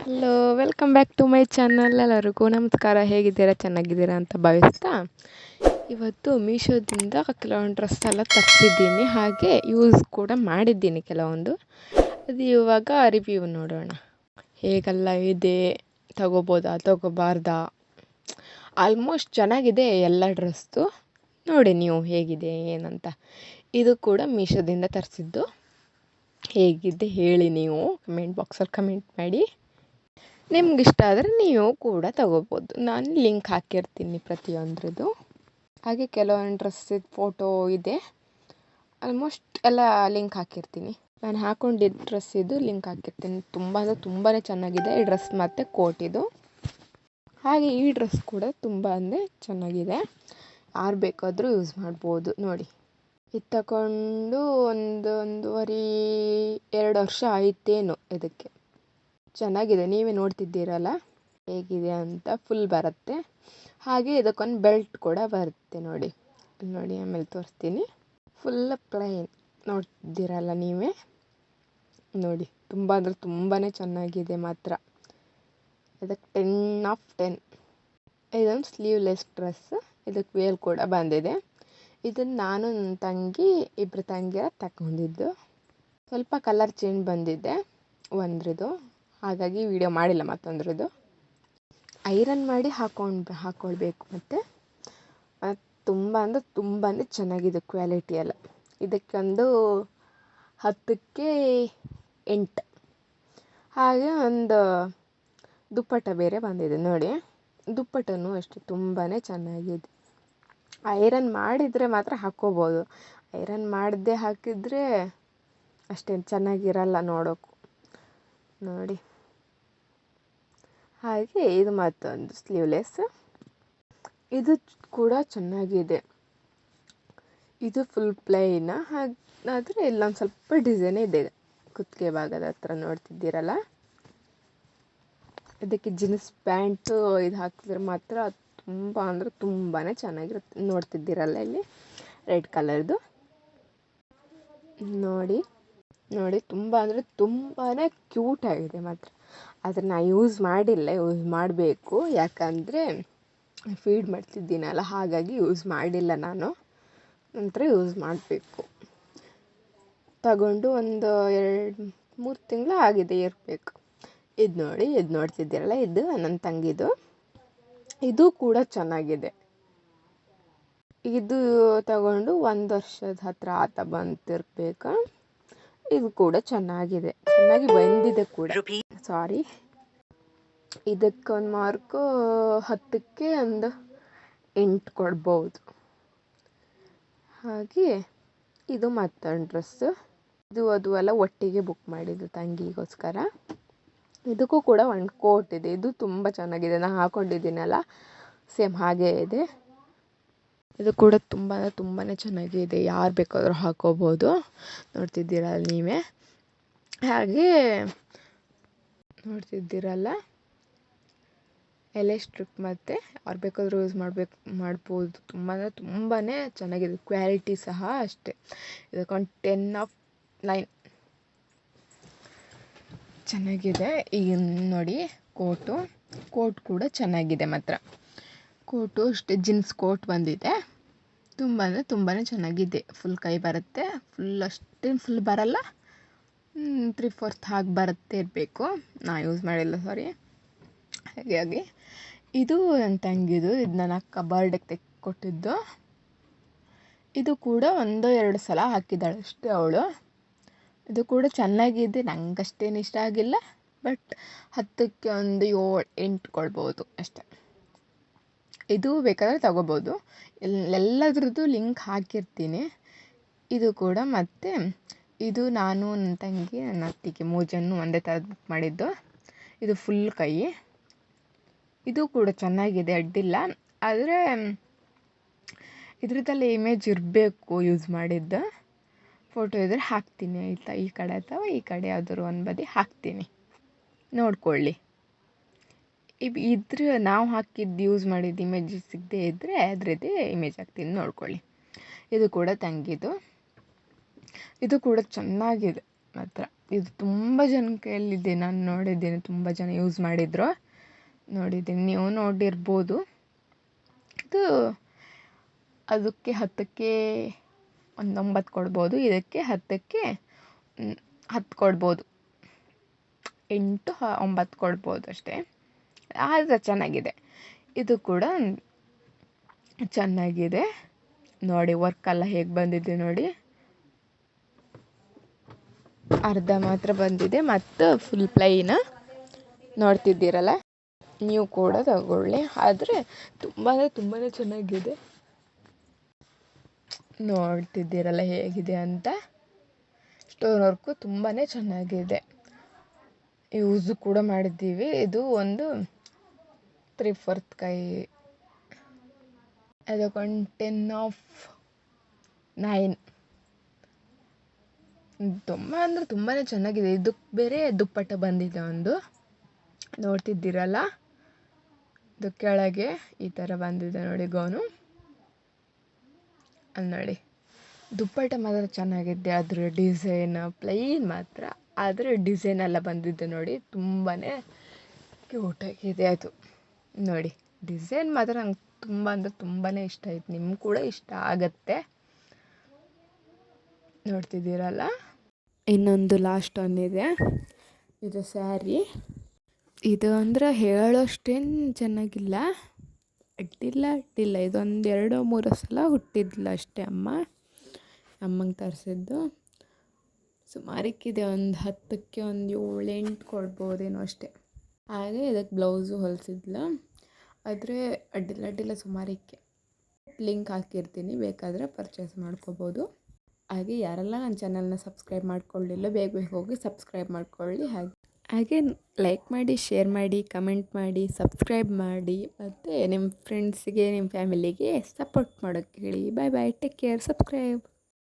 Hello, welcome back to my channel. ಎಲ್ಲರಿಗೂ ನಮಸ್ಕಾರ. ಹೇಗಿದ್ದೀರಾ? ಚೆನ್ನಾಗಿದ್ದೀರಾ ಅಂತ ಭಾವಿಸ್ತಾ ಇವತ್ತು ಮೀಶೋದಿಂದ ಕೆಲವೊಂದು ಡ್ರೆಸ್ ಎಲ್ಲ ತರಿಸಿದ್ದೀನಿ, ಹಾಗೆ ಯೂಸ್ ಕೂಡ ಮಾಡಿದ್ದೀನಿ ಕೆಲವೊಂದು. ಅದು ಇವಾಗ ರಿವ್ಯೂ ನೋಡೋಣ. ಹೇಗೆಲ್ಲ ಇದೆ, ತಗೋಬೋದಾ ತಗೋಬಾರ್ದಾ? ಆಲ್ಮೋಸ್ಟ್ ಚೆನ್ನಾಗಿದೆ ಎಲ್ಲ ಡ್ರೆಸ್ಸು. ನೋಡಿ ನೀವು ಹೇಗಿದೆ ಏನಂತ. ಇದು ಕೂಡ ಮೀಶೋದಿಂದ ತರಿಸಿದ್ದು. ಹೇಗಿದೆ ಹೇಳಿ, ನೀವು ಕಮೆಂಟ್ ಬಾಕ್ಸಲ್ಲಿ ಕಮೆಂಟ್ ಮಾಡಿ. ನಿಮ್ಗೆ ಇಷ್ಟ ಆದರೆ ನೀವು ಕೂಡ ತಗೋಬೋದು. ನಾನು ಲಿಂಕ್ ಹಾಕಿರ್ತೀನಿ ಪ್ರತಿಯೊಂದ್ರದ್ದು. ಹಾಗೆ ಕೆಲವೊಂದು ಡ್ರೆಸ್ಸಿದ ಫೋಟೋ ಇದೆ, ಆಲ್ಮೋಸ್ಟ್ ಎಲ್ಲ ಲಿಂಕ್ ಹಾಕಿರ್ತೀನಿ. ನಾನು ಹಾಕೊಂಡಿದ್ದ ಡ್ರೆಸ್ಸಿದು ಲಿಂಕ್ ಹಾಕಿರ್ತೀನಿ. ತುಂಬ ಅಂದರೆ ತುಂಬಾ ಚೆನ್ನಾಗಿದೆ ಈ ಡ್ರೆಸ್ ಮತ್ತು ಕೋಟ್ ಇದು. ಹಾಗೆ ಈ ಡ್ರೆಸ್ ಕೂಡ ತುಂಬ ಅಂದರೆ ಚೆನ್ನಾಗಿದೆ, ಯಾರು ಬೇಕಾದರೂ ಯೂಸ್ ಮಾಡ್ಬೋದು. ನೋಡಿ, ಇದು ತಗೊಂಡು ಒಂದೂವರೆ 2 ವರ್ಷ ಆಯಿತೇನೋ. ಇದಕ್ಕೆ ಚೆನ್ನಾಗಿದೆ, ನೀವೇ ನೋಡ್ತಿದ್ದೀರಲ್ಲ ಹೇಗಿದೆ ಅಂತ. ಫುಲ್ ಬರುತ್ತೆ. ಹಾಗೆ ಇದಕ್ಕೊಂದು ಬೆಲ್ಟ್ ಕೂಡ ಬರುತ್ತೆ. ನೋಡಿ ನೋಡಿ, ಆಮೇಲೆ ತೋರಿಸ್ತೀನಿ. ಫುಲ್ ಪ್ಲೈನ್ ನೋಡ್ತಿದ್ದೀರಲ್ಲ ನೀವೇ. ನೋಡಿ, ತುಂಬ ಅಂದರೆ ತುಂಬಾ ಚೆನ್ನಾಗಿದೆ ಮಾತ್ರ. ಇದಕ್ಕೆ 10/10. ಇದೊಂದು ಸ್ಲೀವ್ಲೆಸ್ ಡ್ರೆಸ್. ಇದಕ್ಕೆ ವೇಲ್ ಕೂಡ ಬಂದಿದೆ. ಇದನ್ನು ನಾನು ನನ್ನ ತಂಗಿ ಇಬ್ಬರು ತಂಗಿಯರ ತಗೊಂಡಿದ್ದು. ಸ್ವಲ್ಪ ಕಲರ್ ಚೇಂಜ್ ಬಂದಿದೆ ಒಂದ್ರದ್ದು, ಹಾಗಾಗಿ ವಿಡಿಯೋ ಮಾಡಿಲ್ಲ ಮತ್ತೊಂದ್ರದ್ದು. ಐರನ್ ಮಾಡಿ ಹಾಕ್ಕೊಳ್ಬೇಕು. ಮತ್ತು ತುಂಬ ಅಂದರೆ ತುಂಬಾ ಚೆನ್ನಾಗಿದೆ ಕ್ವಾಲಿಟಿ ಎಲ್ಲ. ಇದಕ್ಕೊಂದು 10ಕ್ಕೆ 8. ಹಾಗೆ ಒಂದು ದುಪ್ಪಟ್ಟ ಬೇರೆ ಬಂದಿದೆ. ನೋಡಿ, ದುಪ್ಪಟ್ಟನೂ ಅಷ್ಟೇ ತುಂಬಾ ಚೆನ್ನಾಗಿದೆ. ಐರನ್ ಮಾಡಿದರೆ ಮಾತ್ರ ಹಾಕ್ಕೋಬೋದು. ಐರನ್ ಮಾಡದೆ ಹಾಕಿದರೆ ಅಷ್ಟೇನು ಚೆನ್ನಾಗಿರಲ್ಲ ನೋಡೋಕ್ಕೂ. ನೋಡಿ, ಹಾಗೆ ಇದು ಮತ್ತೊಂದು ಸ್ಲೀವ್ಲೆಸ್. ಇದು ಕೂಡ ಚೆನ್ನಾಗಿದೆ. ಇದು ಫುಲ್ ಪ್ಲೈನ್, ಆದರೆ ಇಲ್ಲೊಂದು ಸ್ವಲ್ಪ ಡಿಸೈನ್ ಇದೆ ಕುತ್ತಿಗೆ ಭಾಗದ ಹತ್ರ, ನೋಡ್ತಿದ್ದೀರಲ್ಲ. ಇದಕ್ಕೆ ಜೀನ್ಸ್ ಪ್ಯಾಂಟು ಇದು ಹಾಕಿದ್ರೆ ಮಾತ್ರ ತುಂಬ ಅಂದರೆ ತುಂಬಾ ಚೆನ್ನಾಗಿರುತ್ತೆ. ನೋಡ್ತಿದ್ದೀರಲ್ಲ ಇಲ್ಲಿ ರೆಡ್ ಕಲರ್ದು. ನೋಡಿ ನೋಡಿ, ತುಂಬ ಅಂದರೆ ತುಂಬಾ ಕ್ಯೂಟ್ ಆಗಿದೆ ಮಾತ್ರ. ಆದರೆ ನಾನು ಯೂಸ್ ಮಾಡಿಲ್ಲ, ಯೂಸ್ ಮಾಡಬೇಕು. ಯಾಕಂದರೆ ಫೀಡ್ ಮಾಡ್ತಿದ್ದೀನಲ್ಲ, ಹಾಗಾಗಿ ಯೂಸ್ ಮಾಡಿಲ್ಲ ನಾನು. ನಂತರ ಯೂಸ್ ಮಾಡಬೇಕು. ತಗೊಂಡು ಒಂದು 2-3 ತಿಂಗಳು ಆಗಿದೆ ಇರಬೇಕು. ಇದು ನೋಡಿ, ಇದು ನೋಡ್ತಿದ್ದೀರಲ್ಲ, ಇದು ನನ್ನ ತಂಗಿದು. ಇದು ಕೂಡ ಚೆನ್ನಾಗಿದೆ. ಇದು ತಗೊಂಡು 1 ವರ್ಷದ ಹತ್ರ ಬಂತಿರ್ಬೇಕು. ಇದು ಕೂಡ ಚೆನ್ನಾಗಿದೆ, ಚೆನ್ನಾಗಿ ಬಂದಿದೆ ಕೂಡ. ಸಾರಿ, ಇದಕ್ಕೊಂದು ಮಾರ್ಕು 10ಕ್ಕೆ ಒಂದು 8 ಕೊಡ್ಬೋದು. ಹಾಗೆ ಇದು ಮತ್ತೊಂದು ಡ್ರೆಸ್ಸು. ಅದು ಎಲ್ಲ ಒಟ್ಟಿಗೆ ಬುಕ್ ಮಾಡಿದ್ದು ತಂಗಿಗೋಸ್ಕರ. ಇದಕ್ಕೂ ಕೂಡ ಒಂದು ಕೋಟ್ ಇದೆ. ಇದು ತುಂಬ ಚೆನ್ನಾಗಿದೆ, ನಾನು ಹಾಕ್ಕೊಂಡಿದ್ದೀನಲ್ಲ ಸೇಮ್ ಹಾಗೇ ಇದೆ. ಇದು ಕೂಡ ತುಂಬಾ ಚೆನ್ನಾಗಿದೆ, ಯಾರು ಬೇಕಾದರೂ ಹಾಕ್ಕೋಬೋದು. ನೋಡ್ತಿದ್ದೀರಲ್ಲ ನೀವೇ. ಹಾಗೆ ನೋಡ್ತಿದ್ದೀರಲ್ಲ ಎಲೆ ಸ್ಟ್ರಿಪ್, ಮತ್ತು ಯಾರು ಬೇಕಾದರೂ ಯೂಸ್ ಮಾಡ್ಬೋದು. ತುಂಬಾ ಚೆನ್ನಾಗಿದೆ. ಕ್ವಾಲಿಟಿ ಸಹ ಅಷ್ಟೇ. ಇದಕ್ಕೊಂದು 10/9 ಚೆನ್ನಾಗಿದೆ. ಈಗ ನೋಡಿ, ಕೋಟ್ ಕೂಡ ಚೆನ್ನಾಗಿದೆ ಮಾತ್ರ. ಕೋಟು ಅಷ್ಟೇ, ಜೀನ್ಸ್ ಕೋಟ್ ಬಂದಿದೆ. ತುಂಬಾ ಚೆನ್ನಾಗಿದೆ. ಫುಲ್ ಕೈ ಬರುತ್ತೆ. ಅಷ್ಟೇನು ಫುಲ್ ಬರಲ್ಲ, 3/4 ಹಾಗೆ ಬರುತ್ತೆ ಇರಬೇಕು. ನಾನು ಯೂಸ್ ಮಾಡಿಲ್ಲ, ಸಾರಿ. ಹಾಗಾಗಿ ಇದು ನನ್ನ ತಂಗಿದು. ಇದು ನನ್ನ ಅಕ್ಕ ಬರ್ಡೇಗೆ ಕೊಟ್ಟಿದ್ದು. ಇದು ಕೂಡ 1-2 ಸಲ ಹಾಕಿದ್ದಾಳೆ ಅಷ್ಟೇ ಅವಳು. ಇದು ಕೂಡ ಚೆನ್ನಾಗಿದೆ, ನಂಗಷ್ಟೇನು ಇಷ್ಟ ಆಗಿಲ್ಲ. ಬಟ್ 10ಕ್ಕೆ ಒಂದು 7-8 ಕೊಡ್ಬೋದು ಅಷ್ಟೆ. ಇದು ಬೇಕಾದರೆ ತಗೋಬೋದು. ಎಲ್ಲದ್ರದ್ದು ಲಿಂಕ್ ಹಾಕಿರ್ತೀನಿ. ಇದು ಕೂಡ. ಮತ್ತು ಇದು ನಾನು, ನನ್ನ ತಂಗಿ, ನನ್ನ ಅತ್ತಿಗೆ 3 ಜನ ಒಂದೇ ಥರದ್ದು ಬುಕ್ ಮಾಡಿದ್ದು. ಇದು ಫುಲ್ ಕೈ. ಇದು ಕೂಡ ಚೆನ್ನಾಗಿದೆ, ಅಡ್ಡಿಲ್ಲ. ಆದರೆ ಇದ್ರದ್ದೆಲ್ಲ ಇಮೇಜ್ ಇರಬೇಕು ಯೂಸ್ ಮಾಡಿದ್ದು. ಫೋಟೋ ಇದ್ದರೆ ಹಾಕ್ತೀನಿ ಆಯಿತಾ. ಈ ಕಡೆ ಅಥವಾ ಈ ಕಡೆ ಯಾವ್ದಾದ್ರು ಒಂದು ಬದಿ ಹಾಕ್ತೀನಿ, ನೋಡ್ಕೊಳ್ಳಿ. ಇದ್ರೆ ನಾವು ಹಾಕಿದ್ದು ಯೂಸ್ ಮಾಡಿದ್ದು ಇಮೇಜ್ ಸಿಗದೇ ಇದ್ದರೆ ಅದರದ್ದೇ ಇಮೇಜ್ ಹಾಕ್ತೀನಿ, ನೋಡ್ಕೊಳ್ಳಿ. ಇದು ಕೂಡ ತಂಗಿದು. ಇದು ಕೂಡ ಚೆನ್ನಾಗಿದೆ, ಮಾತ್ರ. ಇದು ತುಂಬ ಜನ ಕೈಯಲ್ಲಿದೆ, ನಾನು ನೋಡಿದ್ದೀನಿ, ತುಂಬ ಜನ ಯೂಸ್ ಮಾಡಿದ್ರು, ನೋಡಿದ್ದೀನಿ, ನೀವು ನೋಡಿರ್ಬೋದು. ಇದು ಅದಕ್ಕೆ 10ಕ್ಕೆ ಒಂದು 9 ಕೊಡ್ಬೋದು, ಇದಕ್ಕೆ 10ಕ್ಕೆ 10 ಕೊಡ್ಬೋದು, 8 9 ಕೊಡ್ಬೋದು ಅಷ್ಟೇ. ಆದರೆ ಚೆನ್ನಾಗಿದೆ, ಇದು ಕೂಡ ಚೆನ್ನಾಗಿದೆ ನೋಡಿ. ವರ್ಕೆಲ್ಲ ಹೇಗೆ ಬಂದಿದೆ ನೋಡಿ, ಅರ್ಧ ಮಾತ್ರ ಬಂದಿದೆ ಮತ್ತು ಫುಲ್ ಪ್ಲೈನ್ ನೋಡ್ತಿದ್ದೀರಲ್ಲ. ನೀವು ಕೂಡ ತಗೊಳ್ಳಿ, ಆದರೆ ತುಂಬ ತುಂಬಾ ಚೆನ್ನಾಗಿದೆ. ನೋಡ್ತಿದ್ದೀರಲ್ಲ ಹೇಗಿದೆ ಅಂತ. ಸ್ಟೋನ್ ವರ್ಕು ತುಂಬಾ ಚೆನ್ನಾಗಿದೆ, ಯೂಸು ಕೂಡ ಮಾಡಿದ್ದೀವಿ. ಇದು ಒಂದು 3/4 ಕೈ, ಅದಕ್ಕೊಂದು 10/9. ತುಂಬ ಅಂದರೆ ತುಂಬಾ ಚೆನ್ನಾಗಿದೆ. ಇದಕ್ಕೆ ಬೇರೆ ದುಪ್ಪಟ್ಟ ಬಂದಿದೆ ಒಂದು, ನೋಡ್ತಿದ್ದೀರಲ್ಲ. ಇದು ಕೆಳಗೆ ಈ ಥರ ಬಂದಿದೆ ನೋಡಿ ಗೌನು. ಅಲ್ಲಿ ನೋಡಿ, ದುಪ್ಪಟ್ಟ ಮಾತ್ರ ಚೆನ್ನಾಗಿದೆ, ಅದ್ರ ಡಿಸೈನ್ ಪ್ಲೈನ್ ಮಾತ್ರ, ಆದರೆ ಡಿಸೈನ್ ಎಲ್ಲ ಬಂದಿದೆ ನೋಡಿ, ತುಂಬಾ ಕ್ಯೂಟಾಗಿದೆ ಅದು ನೋಡಿ. ಡಿಸೈನ್ ಮಾತ್ರ ನಂಗೆ ತುಂಬ ಅಂದರೆ ತುಂಬಾ ಇಷ್ಟ ಆಯ್ತು, ನಿಮ್ಗೆ ಕೂಡ ಇಷ್ಟ ಆಗತ್ತೆ. ನೋಡ್ತಿದ್ದೀರಲ್ಲ. ಇನ್ನೊಂದು ಲಾಸ್ಟ್ ಒಂದಿದೆ, ಇದು ಸ್ಯಾರಿ. ಇದು ಅಂದರೆ ಹೇಳೋಷ್ಟೇನು ಚೆನ್ನಾಗಿಲ್ಲ, ಅಡ್ಡಿಲ್ಲ. ಇದೊಂದು 2-3 ಸಲ ಹುಟ್ಟಿದ್ದಿಲ್ಲ ಅಷ್ಟೇ ಅಮ್ಮಂಗೆ ತರಿಸಿದ್ದು. ಸುಮಾರಕ್ಕಿದೆ, ಒಂದು 10ಕ್ಕೆ ಒಂದು 7-8 ಕೊಡ್ಬೋದೇನೋ ಅಷ್ಟೇ. ಹಾಗೆ ಇದಕ್ಕೆ ಬ್ಲೌಸು ಹೊಲಿಸಿದ್ಲು, ಆದರೆ ಅಡ್ಡಿಲ್ಲ ಸುಮಾರಕ್ಕೆ. ಲಿಂಕ್ ಹಾಕಿರ್ತೀನಿ, ಬೇಕಾದರೆ ಪರ್ಚೇಸ್ ಮಾಡ್ಕೋಬೋದು. ಹಾಗೆ ಯಾರೆಲ್ಲ ನನ್ನ ಚಾನಲ್ನ ಸಬ್ಸ್ಕ್ರೈಬ್ ಮಾಡ್ಕೊಳ್ಳಿಲ್ಲ, ಬೇಗ ಹೋಗಿ ಸಬ್ಸ್ಕ್ರೈಬ್ ಮಾಡ್ಕೊಳ್ಳಿ. ಹಾಗೆ ಲೈಕ್ ಮಾಡಿ, ಶೇರ್ ಮಾಡಿ, ಕಮೆಂಟ್ ಮಾಡಿ, ಸಬ್ಸ್ಕ್ರೈಬ್ ಮಾಡಿ, ಮತ್ತು ನಿಮ್ಮ ಫ್ರೆಂಡ್ಸಿಗೆ, ನಿಮ್ಮ ಫ್ಯಾಮಿಲಿಗೆ ಸಪೋರ್ಟ್ ಮಾಡೋಕ್ಕೆ ಹೇಳಿ. ಬಾಯ್, ಟೇಕ್ ಕೇರ್, ಸಬ್ಸ್ಕ್ರೈಬ್.